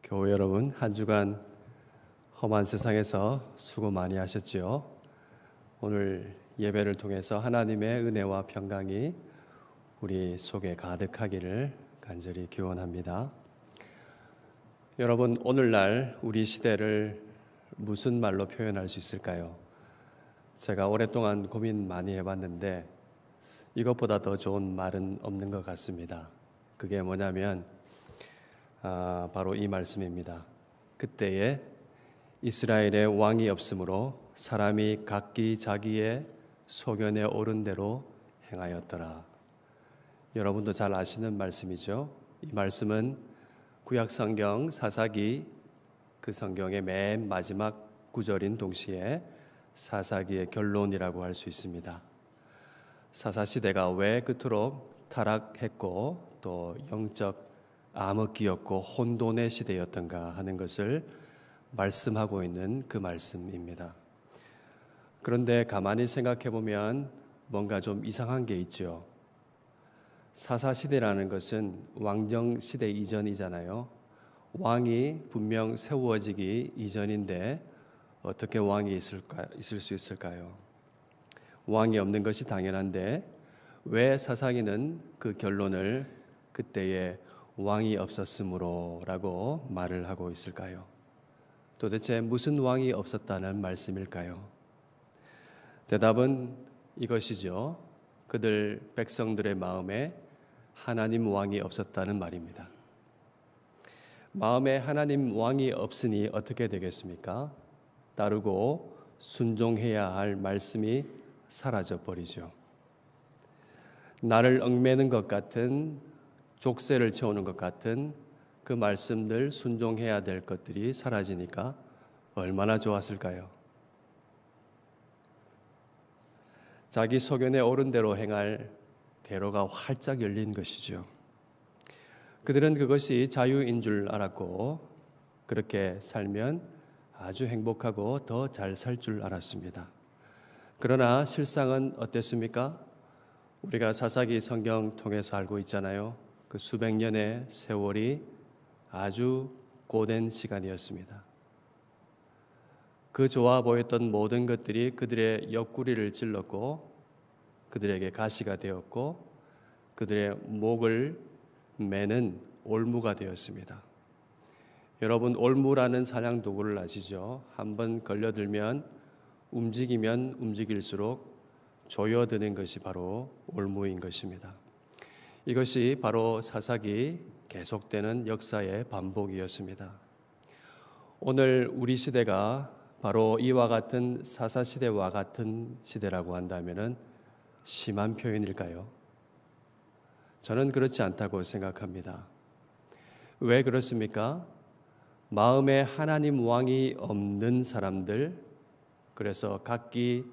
교회 여러분, 한 주간 험한 세상에서 수고 많이 하셨지요. 오늘 예배를 통해서 하나님의 은혜와 평강이 우리 속에 가득하기를 간절히 기원합니다. 여러분, 오늘날 우리 시대를 무슨 말로 표현할 수 있을까요? 제가 오랫동안 고민 많이 해봤는데 이것보다 더 좋은 말은 없는 것 같습니다. 그게 뭐냐면 바로 이 말씀입니다. 그때에 이스라엘의 왕이 없으므로 사람이 각기 자기의 소견에 오른 대로 행하였더라. 여러분도 잘 아시는 말씀이죠. 이 말씀은 구약성경 사사기 그 성경의 맨 마지막 구절인 동시에 사사기의 결론이라고 할 수 있습니다. 사사시대가 왜 그토록 타락했고 또 영적 암흑기였고 혼돈의 시대였던가 하는 것을 말씀하고 있는 그 말씀입니다. 그런데 가만히 생각해 보면 뭔가 좀 이상한 게 있죠. 사사시대라는 것은 왕정시대 이전이잖아요. 왕이 분명 세워지기 이전인데 어떻게 왕이 있을 수 있을까요? 왕이 없는 것이 당연한데 왜 사사기는 그 결론을 그때에 왕이 없었으므로 라고 말을 하고 있을까요? 도대체 무슨 왕이 없었다는 말씀일까요? 대답은 이것이죠. 그들 백성들의 마음에 하나님 왕이 없었다는 말입니다. 마음에 하나님 왕이 없으니 어떻게 되겠습니까? 따르고 순종해야 할 말씀이 사라져 버리죠. 나를 얽매는 것 같은 족쇄를 채우는 것 같은 그 말씀들 순종해야 될 것들이 사라지니까 얼마나 좋았을까요? 자기 소견에 오른 대로 행할 대로가 활짝 열린 것이죠. 그들은 그것이 자유인 줄 알았고 그렇게 살면 아주 행복하고 더 잘 살 줄 알았습니다. 그러나 실상은 어땠습니까? 우리가 사사기 성경 통해서 알고 있잖아요. 그 수백 년의 세월이 아주 고된 시간이었습니다. 그 좋아 보였던 모든 것들이 그들의 옆구리를 찔렀고 그들에게 가시가 되었고 그들의 목을 매는 올무가 되었습니다. 여러분, 올무라는 사냥 도구를 아시죠? 한번 걸려들면 움직이면 움직일수록 조여드는 것이 바로 올무인 것입니다. 이것이 바로 사사기 계속되는 역사의 반복이었습니다. 오늘 우리 시대가 바로 이와 같은 사사시대와 같은 시대라고 한다면 심한 표현일까요? 저는 그렇지 않다고 생각합니다. 왜 그렇습니까? 마음에 하나님 왕이 없는 사람들, 그래서 각기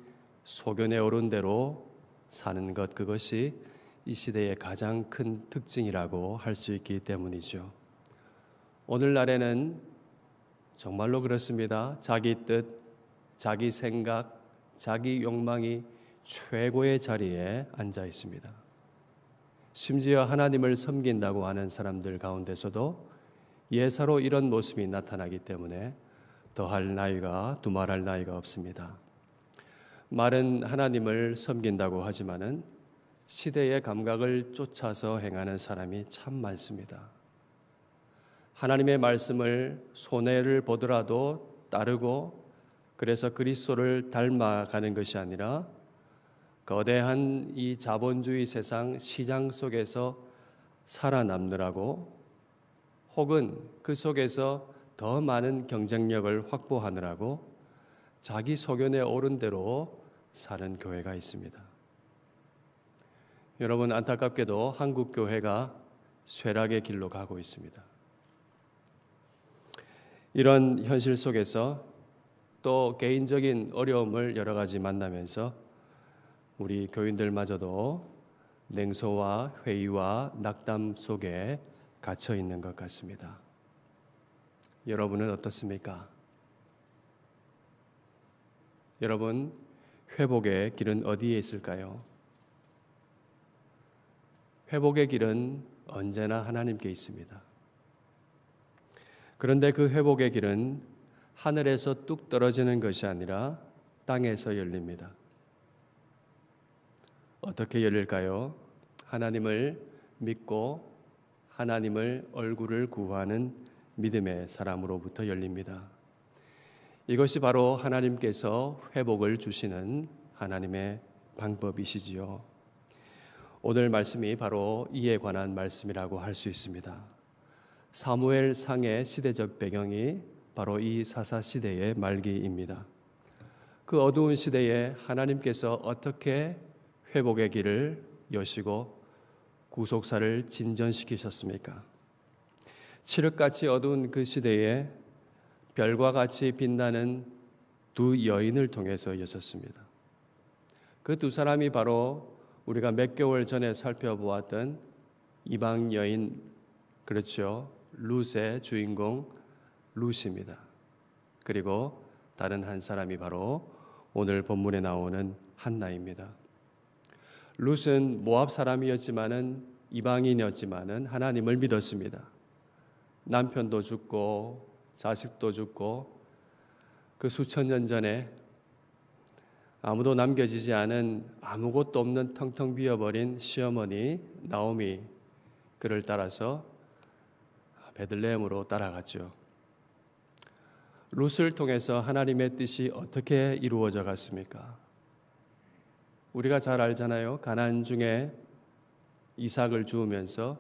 소견에 오른 대로 사는 것, 그것이 이 시대의 가장 큰 특징이라고 할 수 있기 때문이죠. 오늘날에는 정말로 그렇습니다. 자기 뜻, 자기 생각, 자기 욕망이 최고의 자리에 앉아 있습니다. 심지어 하나님을 섬긴다고 하는 사람들 가운데서도 예사로 이런 모습이 나타나기 때문에 더할 나위가 두말할 나위가 없습니다. 말은 하나님을 섬긴다고 하지만은 시대의 감각을 쫓아서 행하는 사람이 참 많습니다. 하나님의 말씀을 손해를 보더라도 따르고 그래서 그리스도를 닮아가는 것이 아니라 거대한 이 자본주의 세상 시장 속에서 살아남느라고 혹은 그 속에서 더 많은 경쟁력을 확보하느라고 자기 소견에 오른 대로 사는 교회가 있습니다. 여러분, 안타깝게도 한국 교회가 쇠락의 길로 가고 있습니다. 이런 현실 속에서 또 개인적인 어려움을 여러 가지 만나면서 우리 교인들마저도 냉소와 회의와 낙담 속에 갇혀 있는 것 같습니다. 여러분은 어떻습니까? 여러분, 회복의 길은 어디에 있을까요? 회복의 길은 언제나 하나님께 있습니다. 그런데 그 회복의 길은 하늘에서 뚝 떨어지는 것이 아니라 땅에서 열립니다. 어떻게 열릴까요? 하나님을 믿고 하나님을 얼굴을 구하는 믿음의 사람으로부터 열립니다. 이것이 바로 하나님께서 회복을 주시는 하나님의 방법이시지요. 오늘 말씀이 바로 이에 관한 말씀이라고 할 수 있습니다. 사무엘 상의 시대적 배경이 바로 이 사사시대의 말기입니다. 그 어두운 시대에 하나님께서 어떻게 회복의 길을 여시고 구속사를 진전시키셨습니까? 칠흑같이 어두운 그 시대에 별과 같이 빛나는 두 여인을 통해서 여셨습니다. 그 두 사람이 바로 우리가 몇 개월 전에 살펴보았던 이방 여인, 그렇죠, 룻의 주인공 룻입니다. 그리고 다른 한 사람이 바로 오늘 본문에 나오는 한나입니다. 룻은 모압 사람이었지만은 이방인이었지만은 하나님을 믿었습니다. 남편도 죽고 자식도 죽고 그 수천 년 전에 아무도 남겨지지 않은 아무것도 없는 텅텅 비어버린 시어머니 나오미, 그를 따라서 베들레헴으로 따라갔죠. 룻을 통해서 하나님의 뜻이 어떻게 이루어져 갔습니까? 우리가 잘 알잖아요. 가나안 중에 이삭을 주우면서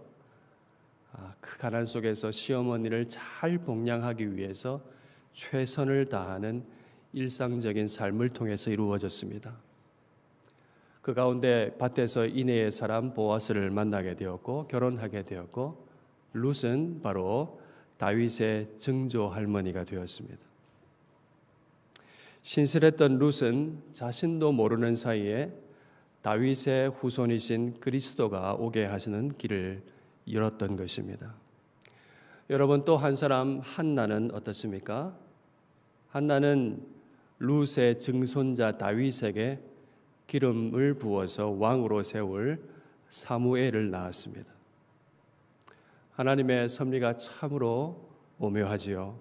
그 가난 속에서 시어머니를 잘 복양하기 위해서 최선을 다하는 일상적인 삶을 통해서 이루어졌습니다. 그 가운데 밭에서 이내의 사람 보아스를 만나게 되었고 결혼하게 되었고 룻은 바로 다윗의 증조 할머니가 되었습니다. 신실했던 룻은 자신도 모르는 사이에 다윗의 후손이신 그리스도가 오게 하시는 길을 열었던 것입니다. 여러분, 또 한 사람 한나는 어떻습니까? 한나는 룻의 증손자 다윗에게 기름을 부어서 왕으로 세울 사무엘을 낳았습니다. 하나님의 섭리가 참으로 오묘하지요.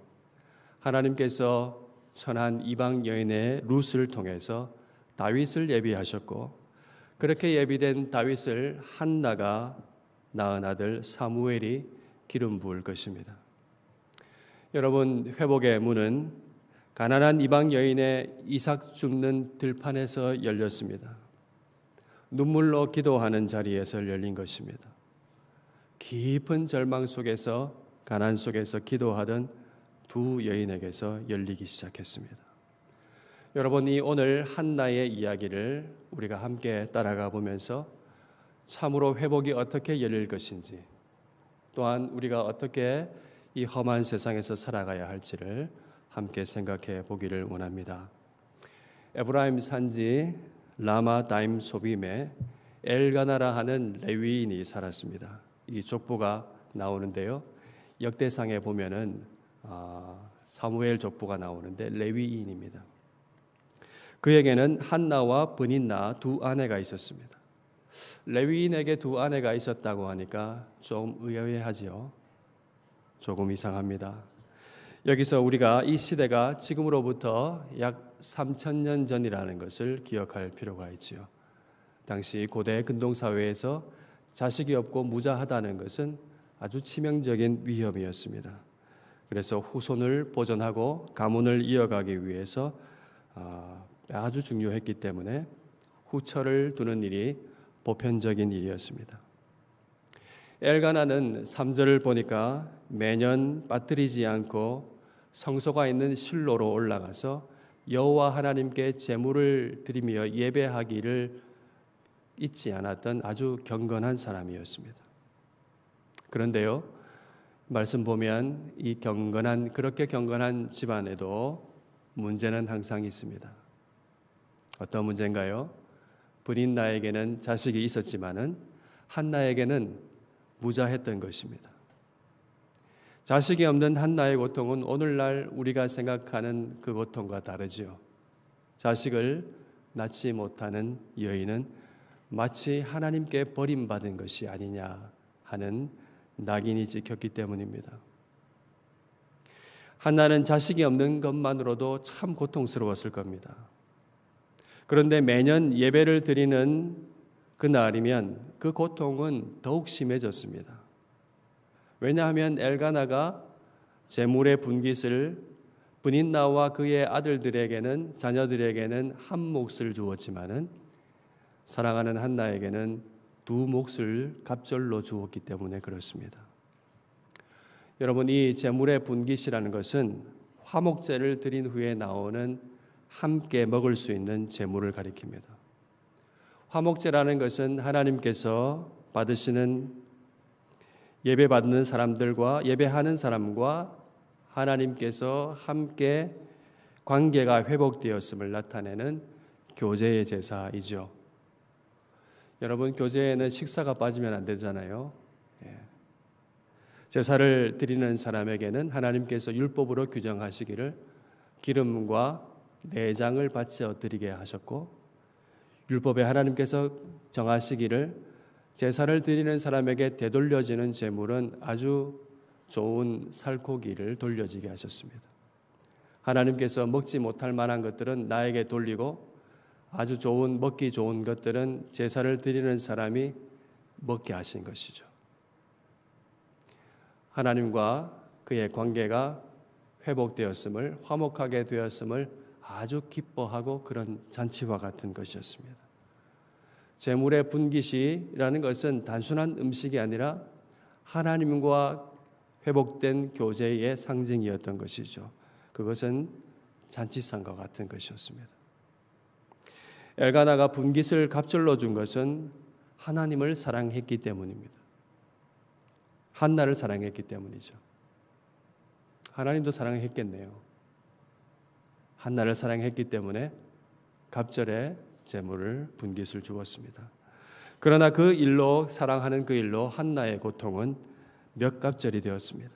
하나님께서 천한 이방 여인의 룻을 통해서 다윗을 예비하셨고, 그렇게 예비된 다윗을 한나가 낳은 아들 사무엘이 기름 부을 것입니다. 여러분, 회복의 문은 가난한 이방 여인의 이삭 죽는 들판에서 열렸습니다. 눈물로 기도하는 자리에서 열린 것입니다. 깊은 절망 속에서, 가난 속에서 기도하던 두 여인에게서 열리기 시작했습니다. 여러분, 이 오늘 한나의 이야기를 우리가 함께 따라가 보면서 참으로 회복이 어떻게 열릴 것인지, 또한 우리가 어떻게 이 험한 세상에서 살아가야 할지를 함께 생각해 보기를 원합니다. 에브라임 산지 라마다임 소빔에 엘가나라 하는 레위인이 살았습니다. 이 족보가 나오는데요. 역대상에 보면은 사무엘 족보가 나오는데 레위인입니다. 그에게는 한나와 브닌나 두 아내가 있었습니다. 레위인에게 두 아내가 있었다고 하니까 좀 의아해하지요. 조금 이상합니다. 여기서 우리가 이 시대가 지금으로부터 약 3,000년 전이라는 것을 기억할 필요가 있지요. 당시 고대 근동사회에서 자식이 없고 무자하다는 것은 아주 치명적인 위험이었습니다. 그래서 후손을 보존하고 가문을 이어가기 위해서 아주 중요했기 때문에 후처를 두는 일이 보편적인 일이었습니다. 엘가나는 3절을 보니까 매년 빠뜨리지 않고 성소가 있는 실로로 올라가서 여호와 하나님께 제물을 드리며 예배하기를 잊지 않았던 아주 경건한 사람이었습니다. 그런데요, 말씀 보면 이 그렇게 경건한 집안에도 문제는 항상 있습니다. 어떤 문제인가요? 브린나에게는 자식이 있었지만은 한나에게는 무자했던 것입니다. 자식이 없는 한나의 고통은 오늘날 우리가 생각하는 그 고통과 다르지요. 자식을 낳지 못하는 여인은 마치 하나님께 버림받은 것이 아니냐 하는 낙인이 찍혔기 때문입니다. 한나는 자식이 없는 것만으로도 참 고통스러웠을 겁니다. 그런데 매년 예배를 드리는 그 날이면 그 고통은 더욱 심해졌습니다. 왜냐하면 엘가나가 제물의 분깃을 브닛나와 그의 아들들에게는, 자녀들에게는 한 몫을 주었지만은 사랑하는 한나에게는 두 몫을 갑절로 주었기 때문에 그렇습니다. 여러분, 이 제물의 분깃이라는 것은 화목제를 드린 후에 나오는 함께 먹을 수 있는 제물을 가리킵니다. 화목제라는 것은 하나님께서 받으시는 예배받는 사람들과 예배하는 사람과 하나님께서 함께 관계가 회복되었음을 나타내는 교제의 제사이죠. 여러분, 교제에는 식사가 빠지면 안 되잖아요. 제사를 드리는 사람에게는 하나님께서 율법으로 규정하시기를 기름과 내장을 바쳐 드리게 하셨고, 율법에 하나님께서 정하시기를 제사를 드리는 사람에게 되돌려지는 제물은 아주 좋은 살코기를 돌려지게 하셨습니다. 하나님께서 먹지 못할 만한 것들은 나에게 돌리고 아주 좋은, 먹기 좋은 것들은 제사를 드리는 사람이 먹게 하신 것이죠. 하나님과 그의 관계가 회복되었음을, 화목하게 되었음을 아주 기뻐하고 그런 잔치와 같은 것이었습니다. 제물의 분깃이라는 것은 단순한 음식이 아니라 하나님과 회복된 교제의 상징이었던 것이죠. 그것은 잔치상과 같은 것이었습니다. 엘가나가 분깃을 갑절로 준 것은 하나님을 사랑했기 때문입니다. 한나를 사랑했기 때문이죠. 하나님도 사랑했겠네요. 한나를 사랑했기 때문에 갑절에 제물을 분깃을 주었습니다. 그러나 그 일로, 사랑하는 그 일로 한나의 고통은 몇 갑절이 되었습니다.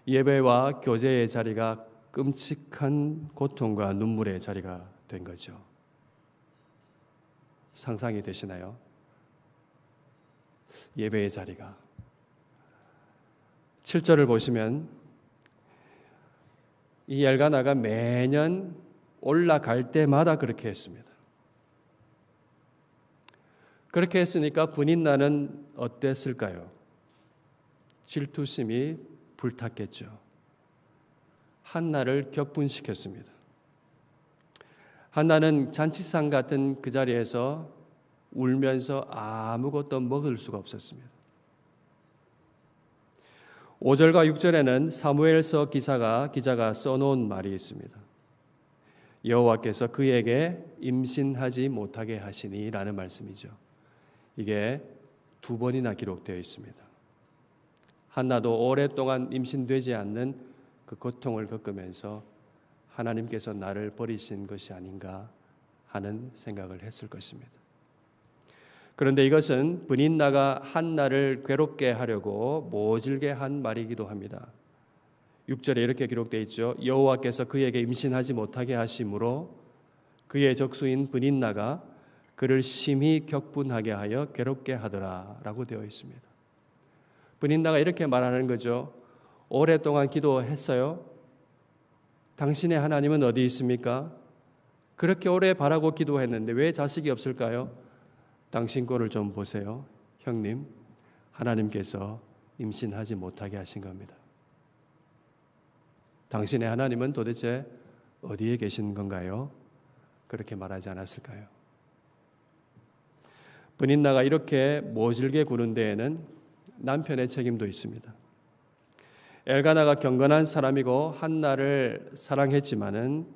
예배와 교제의 자리가 끔찍한 고통과 눈물의 자리가 된 거죠. 상상이 되시나요? 예배의 자리가. 7절을 보시면 이 엘가나가 매년 올라갈 때마다 그렇게 했습니다. 그렇게 했으니까 브닛나는 어땠을까요? 질투심이 불탔겠죠. 한나를 격분시켰습니다. 한나는 잔치상 같은 그 자리에서 울면서 아무것도 먹을 수가 없었습니다. 5절과 6절에는 사무엘서 기자가 써놓은 말이 있습니다. 여호와께서 그에게 임신하지 못하게 하시니 라는 말씀이죠. 이게 2번이나 기록되어 있습니다. 한나도 오랫동안 임신되지 않는 그 고통을 겪으면서 하나님께서 나를 버리신 것이 아닌가 하는 생각을 했을 것입니다. 그런데 이것은 브닛나가 한나를 괴롭게 하려고 모질게 한 말이기도 합니다. 6절에 이렇게 기록되어 있죠. 여호와께서 그에게 임신하지 못하게 하심으로 그의 적수인 브닛나가 그를 심히 격분하게 하여 괴롭게 하더라 라고 되어 있습니다. 브닛나가 이렇게 말하는 거죠. 오랫동안 기도했어요. 당신의 하나님은 어디 있습니까? 그렇게 오래 바라고 기도했는데 왜 자식이 없을까요? 당신 꼴을 좀 보세요. 형님, 하나님께서 임신하지 못하게 하신 겁니다. 당신의 하나님은 도대체 어디에 계신 건가요? 그렇게 말하지 않았을까요? 브닛나가 이렇게 모질게 구는 데에는 남편의 책임도 있습니다. 엘가나가 경건한 사람이고 한나를 사랑했지만은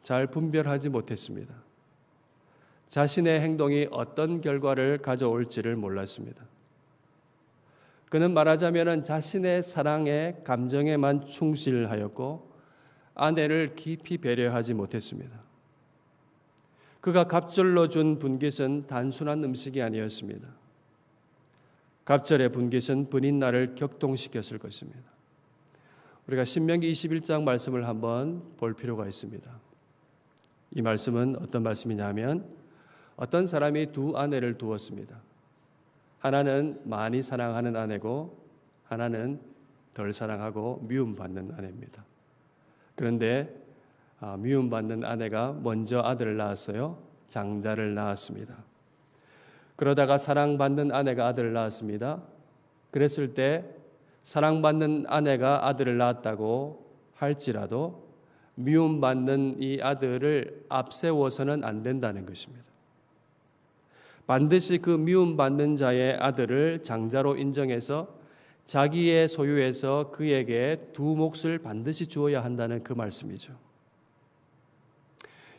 잘 분별하지 못했습니다. 자신의 행동이 어떤 결과를 가져올지를 몰랐습니다. 그는 말하자면 자신의 사랑의 감정에만 충실하였고 아내를 깊이 배려하지 못했습니다. 그가 갑절로 준 분깃은 단순한 음식이 아니었습니다. 갑절의 분깃은 브닛나를 격동시켰을 것입니다. 우리가 신명기 21장 말씀을 한번 볼 필요가 있습니다. 이 말씀은 어떤 말씀이냐면 어떤 사람이 두 아내를 두었습니다. 하나는 많이 사랑하는 아내고 하나는 덜 사랑하고 미움받는 아내입니다. 그런데 미움받는 아내가 먼저 아들을 낳았어요. 장자를 낳았습니다. 그러다가 사랑받는 아내가 아들을 낳았습니다. 그랬을 때 사랑받는 아내가 아들을 낳았다고 할지라도 미움받는 이 아들을 앞세워서는 안 된다는 것입니다. 반드시 그 미움받는 자의 아들을 장자로 인정해서 자기의 소유에서 그에게 두 몫을 반드시 주어야 한다는 그 말씀이죠.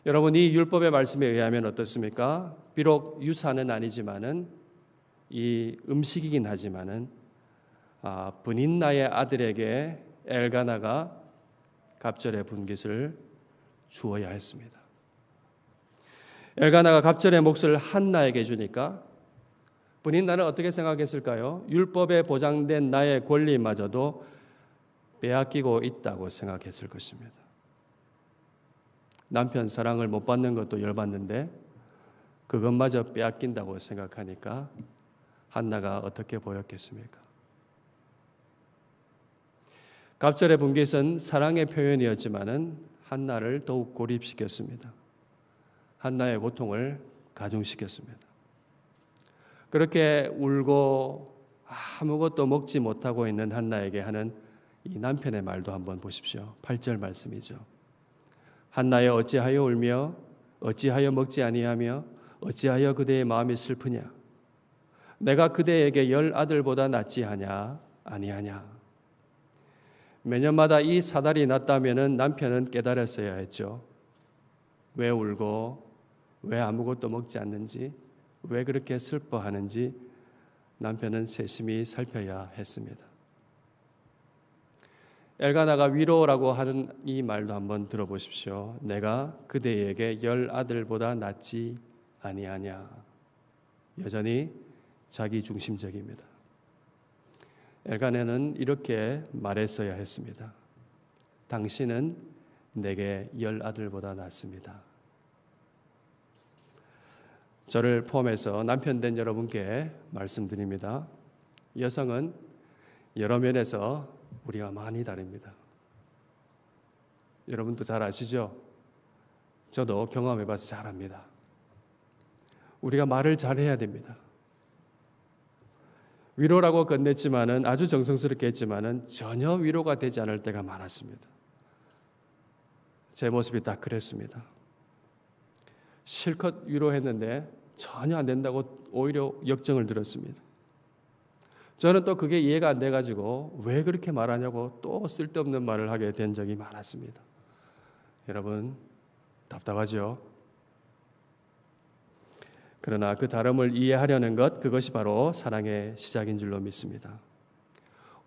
여러분, 이 율법의 말씀에 의하면 어떻습니까? 비록 유산은 아니지만은 이 음식이긴 하지만은 분인나의 아들에게 엘가나가 갑절의 분깃을 주어야 했습니다. 엘가나가 갑절의 몫을 한나에게 주니까 분인나는 어떻게 생각했을까요? 율법에 보장된 나의 권리마저도 빼앗기고 있다고 생각했을 것입니다. 남편 사랑을 못 받는 것도 열받는데 그것마저 빼앗긴다고 생각하니까 한나가 어떻게 보였겠습니까? 갑절의 분깃은 사랑의 표현이었지만은 한나를 더욱 고립시켰습니다. 한나의 고통을 가중시켰습니다. 그렇게 울고 아무것도 먹지 못하고 있는 한나에게 하는 이 남편의 말도 한번 보십시오. 8절 말씀이죠. 한나여 어찌하여 울며 어찌하여 먹지 아니하며 어찌하여 그대의 마음이 슬프냐? 내가 그대에게 10 아들보다 낫지 하냐 아니하냐? 매년마다 이 사달이 났다면은 남편은 깨달았어야 했죠. 왜 울고 왜 아무것도 먹지 않는지, 왜 그렇게 슬퍼하는지 남편은 세심히 살펴야 했습니다. 엘가나가 위로라고 하는 이 말도 한번 들어보십시오. 내가 그대에게 10 아들보다 낫지 아니하냐. 여전히 자기 중심적입니다. 엘가나는 이렇게 말했어야 했습니다. 당신은 내게 10 아들보다 낫습니다. 저를 포함해서 남편 된 여러분께 말씀드립니다. 여성은 여러 면에서 우리와 많이 다릅니다. 여러분도 잘 아시죠? 저도 경험해봐서 잘 압니다. 우리가 말을 잘해야 됩니다. 위로라고 건넸지만은 아주 정성스럽게 했지만은 전혀 위로가 되지 않을 때가 많았습니다. 제 모습이 딱 그랬습니다. 실컷 위로했는데 전혀 안 된다고 오히려 역정을 들었습니다. 저는 또 그게 이해가 안 돼가지고 왜 그렇게 말하냐고 또 쓸데없는 말을 하게 된 적이 많았습니다. 여러분 답답하죠? 그러나 그 다름을 이해하려는 것, 그것이 바로 사랑의 시작인 줄로 믿습니다.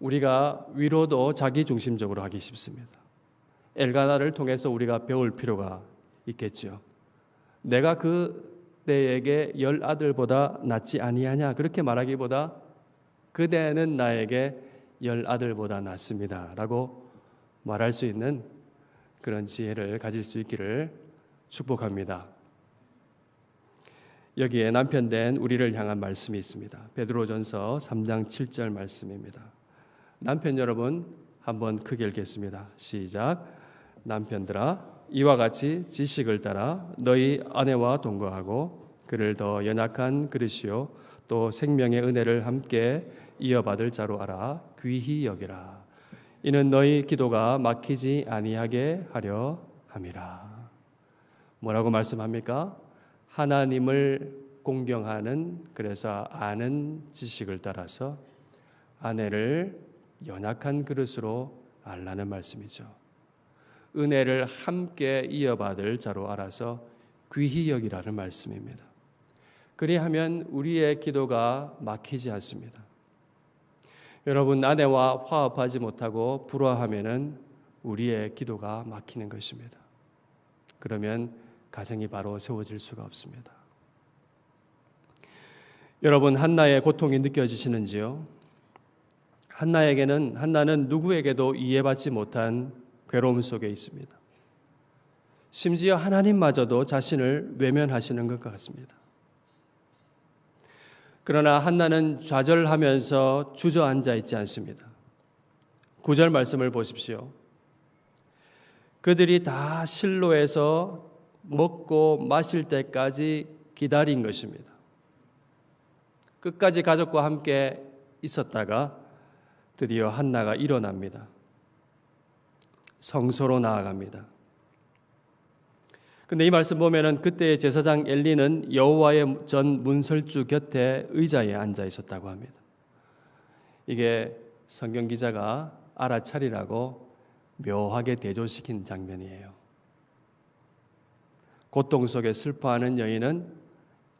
우리가 위로도 자기중심적으로 하기 쉽습니다. 엘가나를 통해서 우리가 배울 필요가 있겠죠. 내가 그대에게 10 아들보다 낫지 아니하냐 그렇게 말하기보다 그대는 나에게 10 아들보다 낫습니다 라고 말할 수 있는 그런 지혜를 가질 수 있기를 축복합니다. 여기에 남편된 우리를 향한 말씀이 있습니다. 베드로전서 3장 7절 말씀입니다. 남편 여러분 한번 크게 읽겠습니다. 시작. 남편들아 이와 같이 지식을 따라 너희 아내와 동거하고 그를 더 연약한 그릇이요 또 생명의 은혜를 함께 이어받을 자로 알아 귀히 여기라. 이는 너희 기도가 막히지 아니하게 하려 함이라. 뭐라고 말씀합니까? 하나님을 공경하는, 그래서 아는 지식을 따라서 아내를 연약한 그릇으로 알라는 말씀이죠. 은혜를 함께 이어받을 자로 알아서 귀히 여기라는 말씀입니다. 그리하면 우리의 기도가 막히지 않습니다. 여러분, 아내와 화합하지 못하고 불화하면은 우리의 기도가 막히는 것입니다. 그러면 가정이 바로 세워질 수가 없습니다. 여러분, 한나의 고통이 느껴지시는지요? 한나는 누구에게도 이해받지 못한 괴로움 속에 있습니다. 심지어 하나님마저도 자신을 외면하시는 것 같습니다. 그러나 한나는 좌절하면서 주저앉아 있지 않습니다. 9절 말씀을 보십시오. 그들이 다 실로에서 먹고 마실 때까지 기다린 것입니다. 끝까지 가족과 함께 있었다가 드디어 한나가 일어납니다. 성소로 나아갑니다. 근데 이 말씀 보면은 그때의 제사장 엘리는 여호와의 전 문설주 곁에 의자에 앉아 있었다고 합니다. 이게 성경 기자가 알아차리라고 묘하게 대조시킨 장면이에요. 고통 속에 슬퍼하는 여인은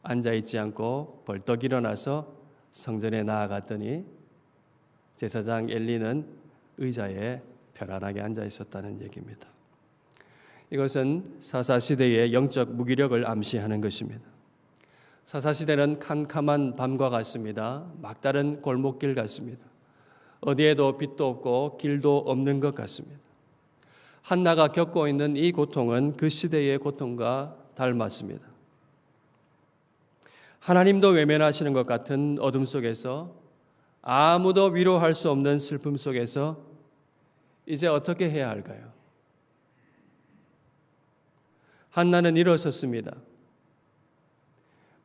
앉아 있지 않고 벌떡 일어나서 성전에 나아갔더니 제사장 엘리는 의자에 편안하게 앉아 있었다는 얘기입니다. 이것은 사사시대의 영적 무기력을 암시하는 것입니다. 사사시대는 캄캄한 밤과 같습니다. 막다른 골목길 같습니다. 어디에도 빛도 없고 길도 없는 것 같습니다. 한나가 겪고 있는 이 고통은 그 시대의 고통과 닮았습니다. 하나님도 외면하시는 것 같은 어둠 속에서, 아무도 위로할 수 없는 슬픔 속에서 이제 어떻게 해야 할까요? 한나는 일어섰습니다.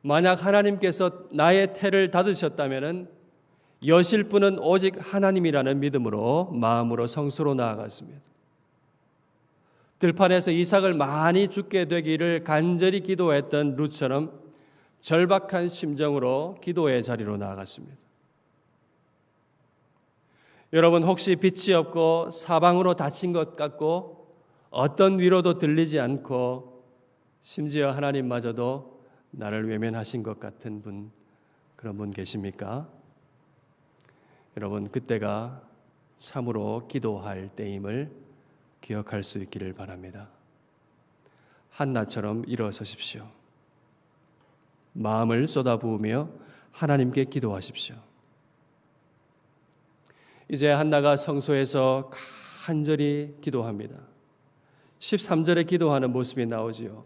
만약 하나님께서 나의 태를 닫으셨다면 여실 분은 오직 하나님이라는 믿음으로 마음으로 성소로 나아갔습니다. 들판에서 이삭을 많이 죽게 되기를 간절히 기도했던 룻처럼 절박한 심정으로 기도의 자리로 나아갔습니다. 여러분, 혹시 빛이 없고 사방으로 닫힌 것 같고 어떤 위로도 들리지 않고 심지어 하나님마저도 나를 외면하신 것 같은 분, 그런 분 계십니까? 여러분, 그때가 참으로 기도할 때임을 기억할 수 있기를 바랍니다. 한나처럼 일어서십시오. 마음을 쏟아부으며 하나님께 기도하십시오. 이제 한나가 성소에서 간절히 기도합니다. 13절에 기도하는 모습이 나오지요.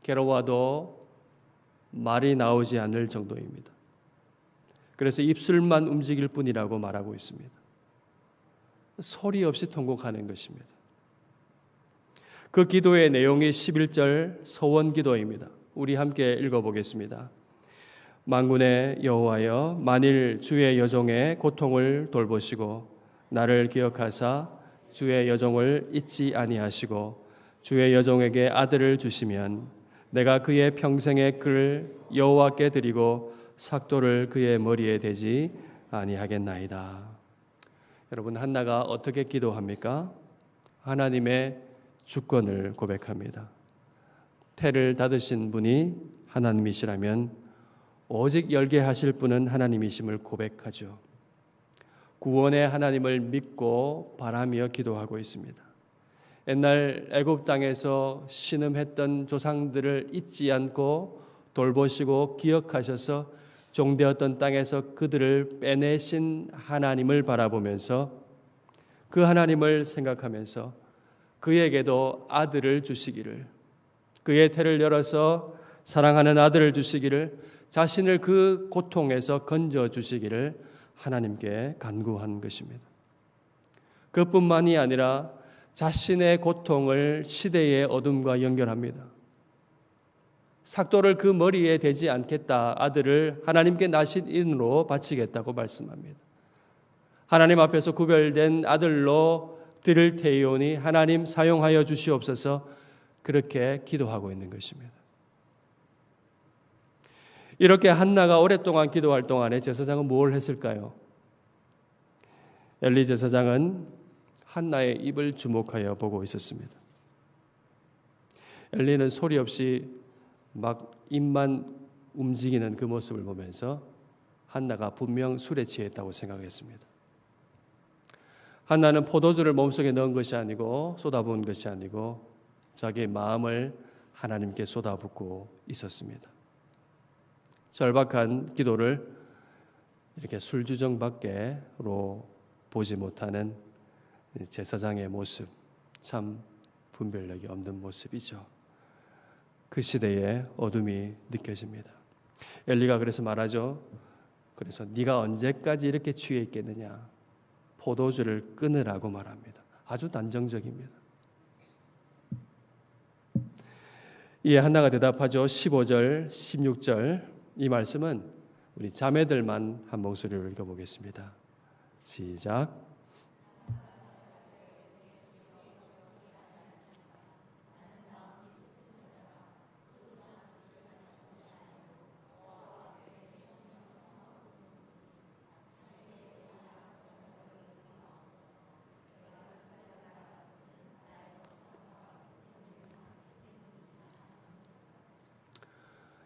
괴로워도 말이 나오지 않을 정도입니다. 그래서 입술만 움직일 뿐이라고 말하고 있습니다. 소리 없이 통곡하는 것입니다. 그 기도의 내용이 11절 소원 기도입니다. 우리 함께 읽어보겠습니다. 만군의 여호와여, 만일 주의 여종의 고통을 돌보시고 나를 기억하사 주의 여종을 잊지 아니하시고 주의 여종에게 아들을 주시면 내가 그의 평생의 글을 여호와께 드리고 삭도를 그의 머리에 대지 아니하겠나이다. 여러분, 한나가 어떻게 기도합니까? 하나님의 주권을 고백합니다. 태를 닫으신 분이 하나님이시라면 오직 열게 하실 분은 하나님이심을 고백하죠. 구원의 하나님을 믿고 바라며 기도하고 있습니다. 옛날 애굽 땅에서 신음했던 조상들을 잊지 않고 돌보시고 기억하셔서 종되었던 땅에서 그들을 빼내신 하나님을 바라보면서 그 하나님을 생각하면서 그에게도 아들을 주시기를, 그의 태를 열어서 사랑하는 아들을 주시기를, 자신을 그 고통에서 건져 주시기를 하나님께 간구한 것입니다. 그뿐만이 아니라 자신의 고통을 시대의 어둠과 연결합니다. 삭도를 그 머리에 대지 않겠다. 아들을 하나님께 나신 인으로 바치겠다고 말씀합니다. 하나님 앞에서 구별된 아들로 드릴 테이오니 하나님 사용하여 주시옵소서, 그렇게 기도하고 있는 것입니다. 이렇게 한나가 오랫동안 기도할 동안에 제사장은 뭘 했을까요? 엘리 제사장은 한나의 입을 주목하여 보고 있었습니다. 엘리는 소리 없이 막 입만 움직이는 그 모습을 보면서 한나가 분명 술에 취했다고 생각했습니다. 한나는 포도주를 몸속에 넣은 것이 아니고 쏟아부은 것이 아니고 자기의 마음을 하나님께 쏟아붓고 있었습니다. 절박한 기도를 이렇게 술주정 밖으로 보지 못하는 제사장의 모습, 참 분별력이 없는 모습이죠. 그 시대의 어둠이 느껴집니다. 엘리가 그래서 말하죠. 그래서 네가 언제까지 이렇게 취해 있겠느냐? 포도주를 끊으라고 말합니다. 아주 단정적입니다. 이에 한나가 대답하죠. 15절, 16절 이 말씀은 우리 자매들만 한 목소리로 읽어보겠습니다. 시작.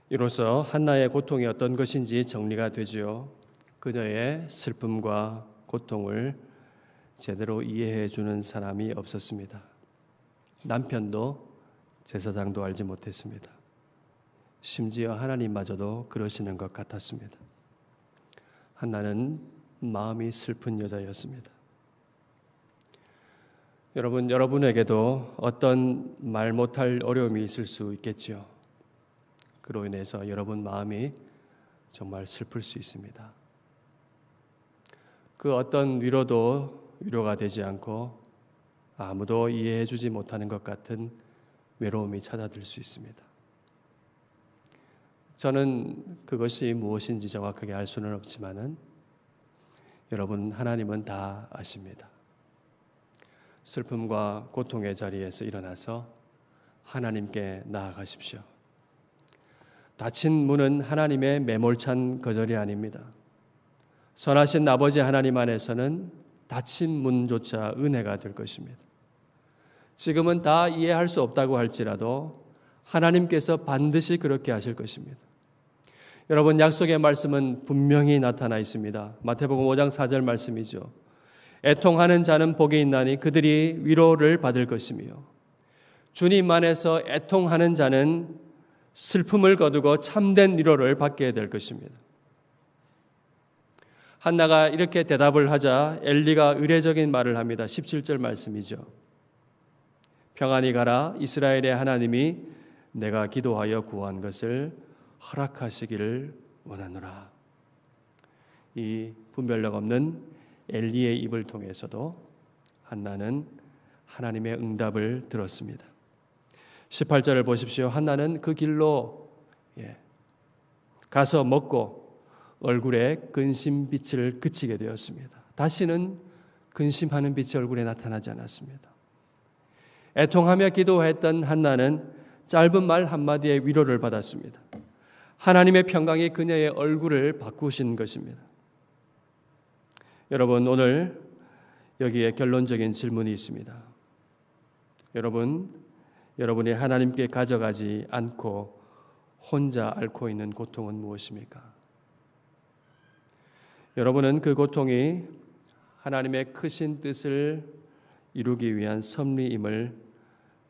이로써 한나의 고통이 어떤 것인지 정리가 되지요. 그녀의 슬픔과 고통을 제대로 이해해 주는 사람이 없었습니다. 남편도 제사장도 알지 못했습니다. 심지어 하나님마저도 그러시는 것 같았습니다. 한나는 마음이 슬픈 여자였습니다. 여러분에게도 어떤 말 못할 어려움이 있을 수 있겠지요. 그로 인해서 여러분 마음이 정말 슬플 수 있습니다. 그 어떤 위로도 위로가 되지 않고 아무도 이해해 주지 못하는 것 같은 외로움이 찾아들 수 있습니다. 저는 그것이 무엇인지 정확하게 알 수는 없지만은 여러분 하나님은 다 아십니다. 슬픔과 고통의 자리에서 일어나서 하나님께 나아가십시오. 닫힌 문은 하나님의 매몰찬 거절이 아닙니다. 선하신 아버지 하나님 안에서는 닫힌 문조차 은혜가 될 것입니다. 지금은 다 이해할 수 없다고 할지라도 하나님께서 반드시 그렇게 하실 것입니다. 여러분 약속의 말씀은 분명히 나타나 있습니다. 마태복음 5장 4절 말씀이죠. 애통하는 자는 복이 있나니 그들이 위로를 받을 것이며 주님 안에서 애통하는 자는 슬픔을 거두고 참된 위로를 받게 될 것입니다. 한나가 이렇게 대답을 하자 엘리가 의례적인 말을 합니다. 17절 말씀이죠. 평안히 가라. 이스라엘의 하나님이 내가 기도하여 구한 것을 허락하시기를 원하노라. 이 분별력 없는 엘리의 입을 통해서도 한나는 하나님의 응답을 들었습니다. 18절을 보십시오. 한나는 그 길로 가서 먹고 얼굴에 근심빛을 그치게 되었습니다. 다시는 근심하는 빛이 얼굴에 나타나지 않았습니다. 애통하며 기도했던 한나는 짧은 말 한마디에 위로를 받았습니다. 하나님의 평강이 그녀의 얼굴을 바꾸신 것입니다. 여러분 오늘 여기에 결론적인 질문이 있습니다. 여러분이 하나님께 가져가지 않고 혼자 앓고 있는 고통은 무엇입니까? 여러분은 그 고통이 하나님의 크신 뜻을 이루기 위한 섭리임을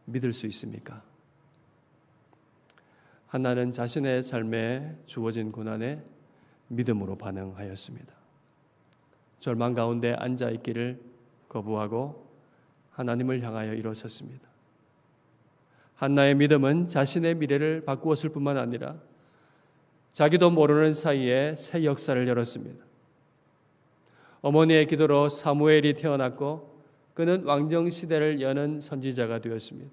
믿을 수 있습니까? 한나는 자신의 삶에 주어진 고난에 믿음으로 반응하였습니다. 절망 가운데 앉아있기를 거부하고 하나님을 향하여 일어섰습니다. 한나의 믿음은 자신의 미래를 바꾸었을 뿐만 아니라 자기도 모르는 사이에 새 역사를 열었습니다. 어머니의 기도로 사무엘이 태어났고 그는 왕정시대를 여는 선지자가 되었습니다.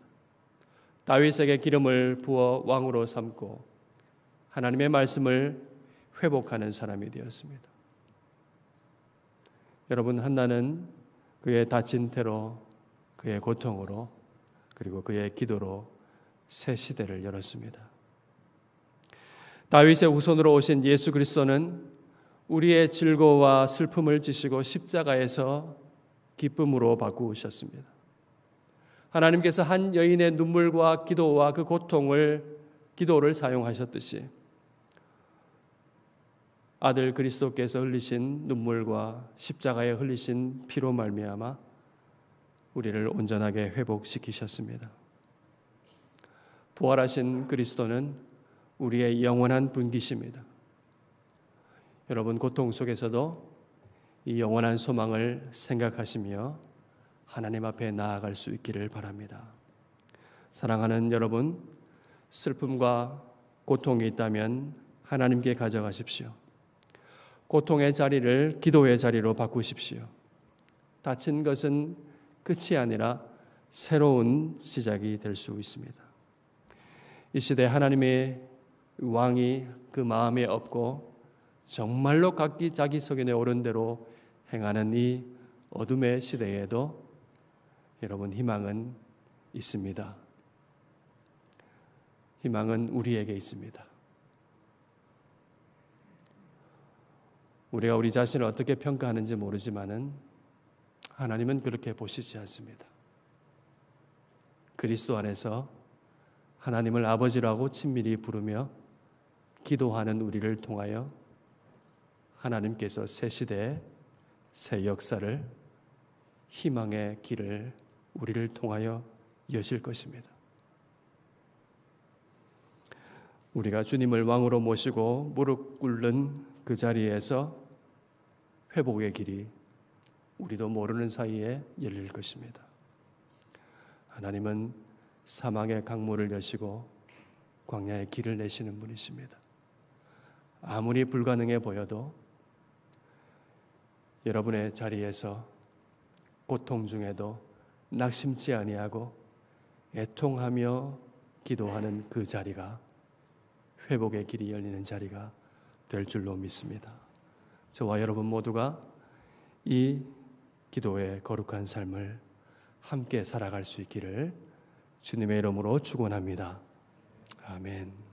다윗에게 기름을 부어 왕으로 삼고 하나님의 말씀을 회복하는 사람이 되었습니다. 여러분 한나는 그의 다친 태로, 그의 고통으로 그리고 그의 기도로 새 시대를 열었습니다. 다윗의 후손으로 오신 예수 그리스도는 우리의 즐거움과 슬픔을 지시고 십자가에서 기쁨으로 바꾸셨습니다. 하나님께서 한 여인의 눈물과 기도와 그 기도를 사용하셨듯이 아들 그리스도께서 흘리신 눈물과 십자가에 흘리신 피로 말미암아 우리를 온전하게 회복시키셨습니다. 부활하신 그리스도는 우리의 영원한 분기십니다. 여러분 고통 속에서도 이 영원한 소망을 생각하시며 하나님 앞에 나아갈 수 있기를 바랍니다. 사랑하는 여러분, 슬픔과 고통이 있다면 하나님께 가져가십시오. 고통의 자리를 기도의 자리로 바꾸십시오. 다친 것은 끝이 아니라 새로운 시작이 될 수 있습니다. 이 시대 하나님의 왕이 그 마음에 없고 정말로 각기 자기 소견에 옳은 대로 행하는 이 어둠의 시대에도 여러분 희망은 있습니다. 희망은 우리에게 있습니다. 우리가 우리 자신을 어떻게 평가하는지 모르지만은 하나님은 그렇게 보시지 않습니다. 그리스도 안에서 하나님을 아버지라고 친밀히 부르며 기도하는 우리를 통하여 하나님께서 새 시대의 새 역사를, 희망의 길을 우리를 통하여 여실 것입니다. 우리가 주님을 왕으로 모시고 무릎 꿇는 그 자리에서 회복의 길이 우리도 모르는 사이에 열릴 것입니다. 하나님은 사망의 강물을 여시고 광야의 길을 내시는 분이십니다. 아무리 불가능해 보여도 여러분의 자리에서 고통 중에도 낙심치 아니하고 애통하며 기도하는 그 자리가 회복의 길이 열리는 자리가 될 줄로 믿습니다. 저와 여러분 모두가 이 기도의 거룩한 삶을 함께 살아갈 수 있기를 주님의 이름으로 축원합니다. 아멘.